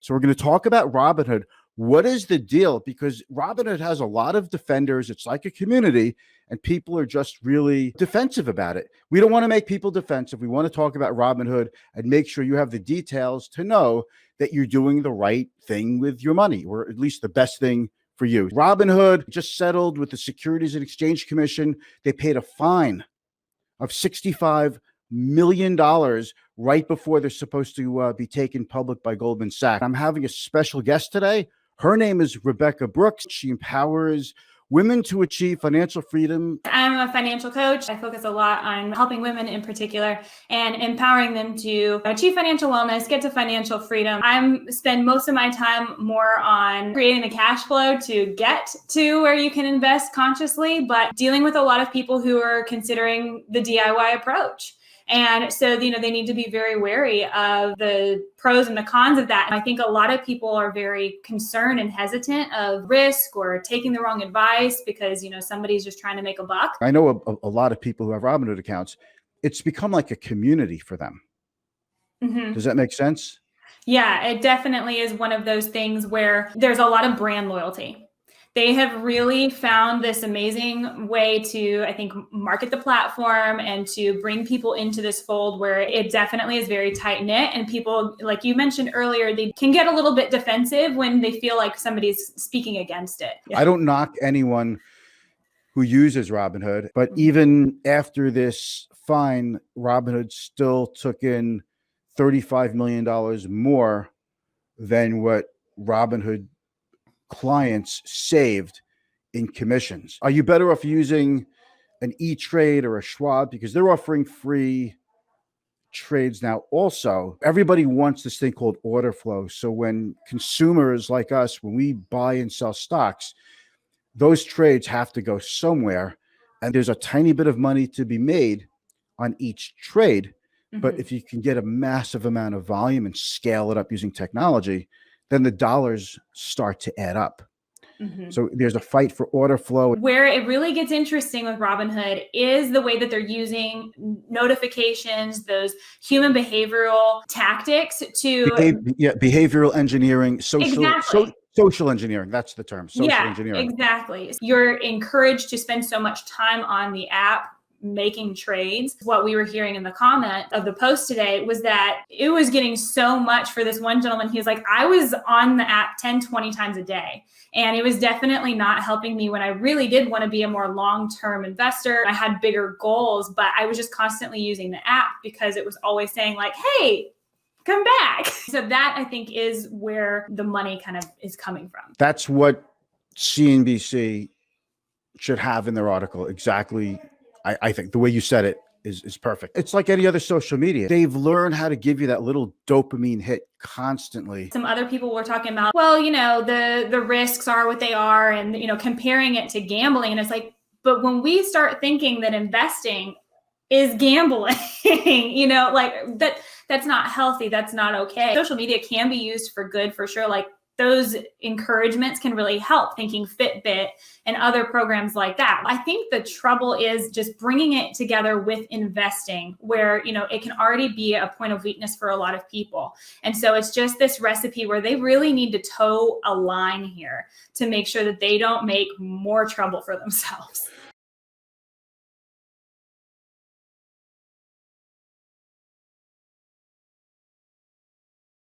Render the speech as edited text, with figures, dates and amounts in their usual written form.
So we're going to talk about Robinhood. What is the deal? Because Robinhood has a lot of defenders. It's like a community, and people are just really defensive about it. We don't want to make people defensive. We want to talk about Robinhood and make sure you have the details to know that you're doing the right thing with your money, or at least the best thing for you. Robinhood just settled with the Securities and Exchange Commission. They paid a fine of $65 million right before they're supposed to be taken public by Goldman Sachs. I'm having a special guest today. Her name is Rebecca Brooks. She empowers women to achieve financial freedom. I'm a financial coach. I focus a lot on helping women in particular and empowering them to achieve financial wellness, get to financial freedom. I spend most of my time more on creating the cash flow to get to where you can invest consciously, but dealing with a lot of people who are considering the DIY approach. And so, they need to be very wary of the pros and the cons of that. And I think a lot of people are very concerned and hesitant of risk or taking the wrong advice because, somebody's just trying to make a buck. I know a lot of people who have Robinhood accounts. It's become like a community for them. Mm-hmm. Does that make sense? Yeah, it definitely is one of those things where there's a lot of brand loyalty. They have really found this amazing way to, I think, market the platform and to bring people into this fold where it definitely is very tight knit. And people, like you mentioned earlier, they can get a little bit defensive when they feel like somebody's speaking against it. I don't knock anyone who uses Robinhood, but even after this fine, Robinhood still took in $35 million more than what Robinhood clients saved in commissions. Are you better off using an E-Trade or a Schwab because they're offering free trades now? Also, everybody wants this thing called order flow. So when consumers like us, when we buy and sell stocks, those trades have to go somewhere, and there's a tiny bit of money to be made on each trade. Mm-hmm. But if you can get a massive amount of volume and scale it up using technology, then the dollars start to add up. Mm-hmm. So there's a fight for order flow. Where it really gets interesting with Robinhood is the way that they're using notifications, those human behavioral tactics to... behavioral engineering, social engineering. That's the term, social engineering. Exactly. You're encouraged to spend so much time on the app making trades. What we were hearing in the comment of the post today was that it was getting so much for this one gentleman. He was like, I was on the app 10, 20 times a day. And it was definitely not helping me when I really did want to be a more long-term investor. I had bigger goals, but I was just constantly using the app because it was always saying like, hey, come back. So that I think is where the money kind of is coming from. That's what CNBC should have in their article. Exactly. I think the way you said it is perfect. It's like any other social media. They've learned how to give you that little dopamine hit constantly. Some other people were talking about, well, the risks are what they are and, comparing it to gambling. And it's like, but when we start thinking that investing is gambling, that's not healthy. That's not okay. Social media can be used for good for sure. Like those encouragements can really help, thinking Fitbit and other programs like that. I think the trouble is just bringing it together with investing where, it can already be a point of weakness for a lot of people. And so it's just this recipe where they really need to toe a line here to make sure that they don't make more trouble for themselves.